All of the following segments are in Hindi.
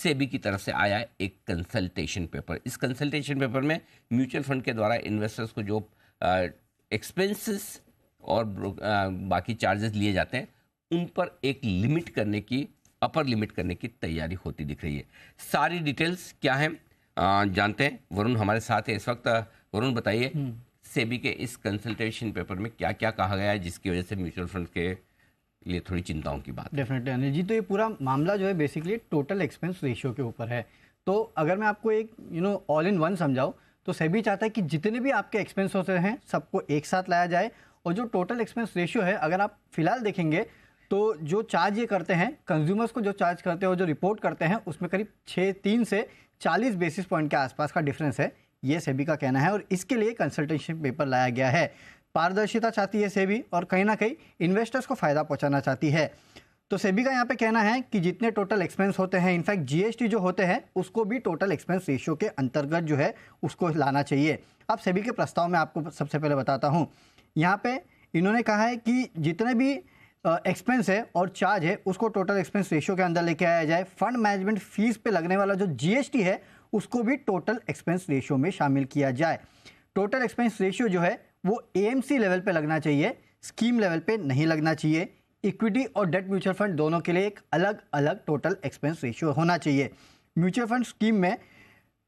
सेबी की तरफ से आया एक कंसल्टेशन पेपर। इस कंसल्टेशन पेपर में म्यूचुअल फंड के द्वारा इन्वेस्टर्स को जो एक्सपेंसेस और बाकी चार्जेस लिए जाते हैं उन पर एक लिमिट करने की, अपर लिमिट करने की तैयारी होती दिख रही है। सारी डिटेल्स क्या हैं जानते हैं। वरुण हमारे साथ है इस वक्त। वरुण बताइए, सेबी के इस कंसल्टेशन पेपर में क्या क्या कहा गया है जिसकी वजह से म्यूचुअल फंड के लिए थोड़ी चिंताओं की बात है। डेफिनेटली अनिल जी, तो ये पूरा मामला जो है बेसिकली टोटल एक्सपेंस रेशियो के ऊपर है। तो अगर मैं आपको एक ऑल इन वन समझाऊं तो सेबी चाहता है कि जितने भी आपके एक्सपेंस होते हैं सबको एक साथ लाया जाए, और जो टोटल एक्सपेंस रेशियो है अगर आप फिलहाल देखेंगे तो जो चार्ज ये करते हैं कंज्यूमर्स को, जो चार्ज करते हैं और जो रिपोर्ट करते हैं उसमें करीब 3 से 40 बेसिस पॉइंट के आसपास का डिफरेंस है, ये सेबी का कहना है। और इसके लिए कंसल्टेशन पेपर लाया गया है। पारदर्शिता चाहती है सेबी और कहीं ना कहीं इन्वेस्टर्स को फायदा पहुंचाना चाहती है। तो सेबी का यहाँ पे कहना है कि जितने टोटल एक्सपेंस होते हैं, इनफैक्ट जीएसटी जो होते हैं उसको भी टोटल एक्सपेंस रेशियो के अंतर्गत जो है उसको लाना चाहिए। अब सेबी के प्रस्ताव में आपको सबसे पहले बताता हूँ। यहाँ पे इन्होंने कहा है कि जितने भी एक्सपेंस है और चार्ज है उसको टोटल एक्सपेंस रेशियो के अंदर लेके आया जाए। फंड मैनेजमेंट फीस पे लगने वाला जो जीएसटी है उसको भी टोटल एक्सपेंस रेशियो में शामिल किया जाए। टोटल एक्सपेंस रेशियो जो है वो एएमसी लेवल पे लगना चाहिए, स्कीम लेवल पे नहीं लगना चाहिए। इक्विटी और डेट म्यूचुअल फंड दोनों के लिए एक अलग अलग टोटल एक्सपेंस रेशियो होना चाहिए। म्यूचुअल फंड स्कीम में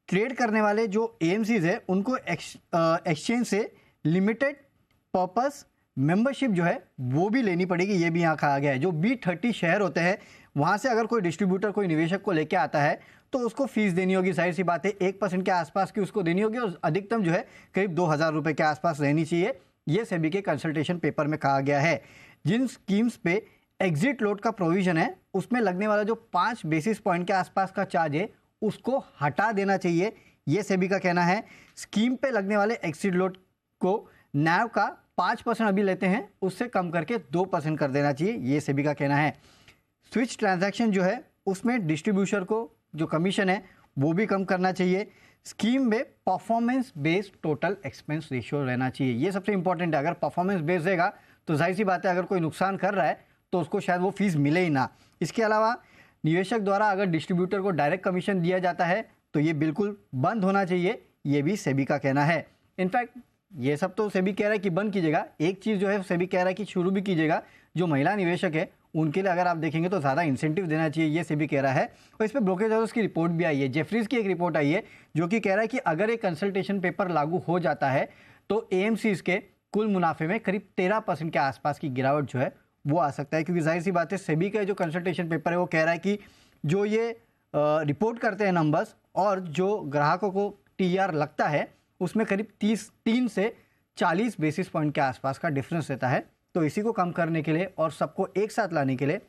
ट्रेड करने वाले जो एएमसीज है उनको एक्सचेंज से लिमिटेड पर्पस मेंबरशिप जो है वो भी लेनी पड़ेगी, ये भी यहाँ कहा गया है। जो B30 शेयर होते हैं वहाँ से अगर कोई डिस्ट्रीब्यूटर कोई निवेशक को लेके आता है तो उसको फीस देनी होगी, जाहिर सी बात है 1% के आसपास की उसको देनी होगी, और अधिकतम जो है करीब 2000 रुपये के आसपास रहनी चाहिए। ये सेबी के कंसल्टेशन पेपर में कहा गया है। जिन स्कीम्स पे एग्जिट लोड का प्रोविजन है उसमें लगने वाला जो 5 बेसिस पॉइंट के आसपास का चार्ज है उसको हटा देना चाहिए, ये सेबी का कहना है। स्कीम पे लगने वाले एग्जिट लोड को नैव का 5% अभी लेते हैं उससे कम करके 2% कर देना चाहिए, ये सेबी का कहना है। स्विच ट्रांजैक्शन जो है उसमें डिस्ट्रीब्यूटर को जो कमीशन है वो भी कम करना चाहिए। स्कीम में performance based total expense ratio रहना चाहिए, ये सबसे इंपॉर्टेंट है। अगर परफॉर्मेंस बेस्ड रहेगा तो जाहिर सी बात है अगर कोई नुकसान कर रहा है तो उसको शायद वो फीस मिले ही ना। इसके अलावा निवेशक द्वारा अगर डिस्ट्रीब्यूटर को डायरेक्ट कमीशन दिया जाता है तो ये बिल्कुल बंद होना चाहिए, ये भी सेबी का कहना है। इनफैक्ट ये सब तो सेबी कह रहा है कि बंद कीजिएगा, एक चीज़ जो है सेबी कह रहा है कि शुरू भी कीजिएगा। जो महिला निवेशक है उनके लिए अगर आप देखेंगे तो ज़्यादा इंसेंटिव देना चाहिए, ये सेबी कह रहा है। और इस पर ब्रोकरेज हाउस की रिपोर्ट भी आई है, जेफरीज की एक रिपोर्ट आई है जो कि कह रहा है कि अगर एक कंसल्टेशन पेपर लागू हो जाता है तो एएमसीज के कुल मुनाफे में करीब 13% के आसपास की गिरावट जो है वो आ सकता है। क्योंकि जाहिर सी बात है सेबी का जो कंसल्टेशन पेपर है वो कह रहा है कि जो ये रिपोर्ट करते हैं नंबर्स और जो ग्राहकों को टीआर लगता है उसमें करीब 3 से 40 बेसिस पॉइंट के आसपास का डिफरेंस रहता है। तो इसी को कम करने के लिए और सबको एक साथ लाने के लिए,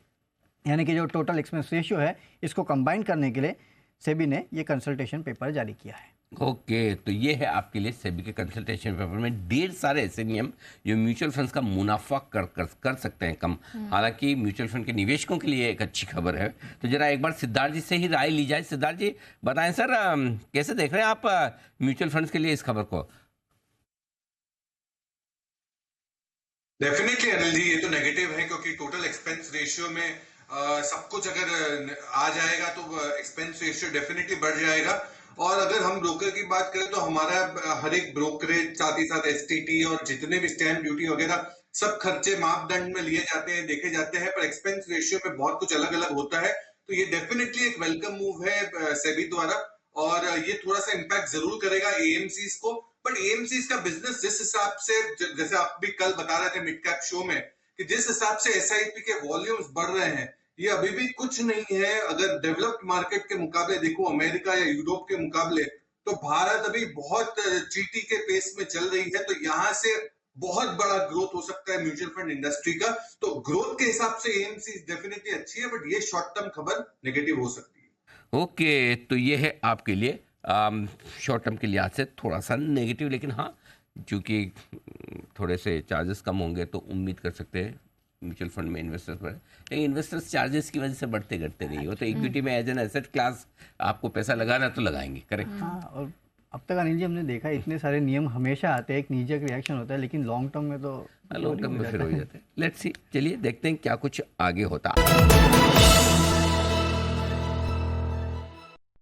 यानी कि जो टोटल एक्सपेंस रेशियो है इसको कंबाइन करने के लिए सेबी ने ये कंसल्टेशन पेपर जारी किया है। ओके, तो ये है आपके लिए सेबी के कंसल्टेशन पेपर में ढेर सारे ऐसे नियम जो म्यूचुअल फंड्स का मुनाफा कर सकते हैं कम। हालांकि म्यूचुअल फंड के निवेशकों के लिए एक अच्छी खबर है। तो जरा एक बार सिद्धार्थ जी से ही राय ली जाए। सिद्धार्थ जी बताएं सर, कैसे देख रहे हैं आप म्यूचुअल फंड्स के लिए इस खबर को? डेफिनेटली अनिल जी, ये तो नेगेटिव है क्योंकि टोटल एक्सपेंस रेशियो में सब कुछ अगर आ जाएगा तो एक्सपेंस रेशियो डेफिनेटली बढ़ जाएगा। और अगर हम ब्रोकर की बात करें तो हमारा हर एक ब्रोकरेज, साथ ही साथ एसटीटी और जितने भी स्टैंप ड्यूटी वगैरह सब खर्चे मापदंड में लिए जाते हैं, देखे जाते हैं, पर एक्सपेंस रेशियो में बहुत कुछ अलग अलग होता है। तो ये डेफिनेटली एक वेलकम मूव है सेबी द्वारा, और ये थोड़ा सा इम्पैक्ट जरूर करेगा एएमसीज को। बट एएमसीज का बिजनेस जिस हिसाब से, जैसे आप भी कल बता रहे थे मिड कैप शो में, कि जिस हिसाब से एसआईपी के वॉल्यूम्स बढ़ रहे हैं ये अभी भी कुछ नहीं है। अगर डेवलप्ड मार्केट के मुकाबले देखो, अमेरिका या यूरोप के मुकाबले, तो भारत अभी बहुत चीटी के पेस में चल रही है। तो यहाँ से बहुत बड़ा ग्रोथ हो सकता है म्यूचुअल फंड इंडस्ट्री का। तो ग्रोथ के हिसाब से एएमसी डेफिनेटली अच्छी है, बट ये शॉर्ट टर्म खबर नेगेटिव हो सकती है। ओके, तो ये है आपके लिए शॉर्ट टर्म के लिहाज से थोड़ा सा नेगेटिव, लेकिन हाँ चूँकि थोड़े से चार्जेस कम होंगे तो उम्मीद कर सकते हैं म्यूचुअल फंड में इन्वेस्टर्स बढ़े। लेकिन इन्वेस्टर्स चार्जेस की वजह से बढ़ते घटते नहीं हो, तो इक्विटी में एज एन एसेट क्लास आपको पैसा लगाना तो लगाएंगे, करेक्ट। हाँ, और अब तक अनिल जी हमने देखा इतने सारे नियम हमेशा आते हैं, एक नीजक रिएक्शन होता है, लेकिन लॉन्ग टर्म में तो लॉन्ग टर्म में फिर हो जाते हैं। लेट्स सी, चलिए देखते हैं क्या कुछ आगे होता है।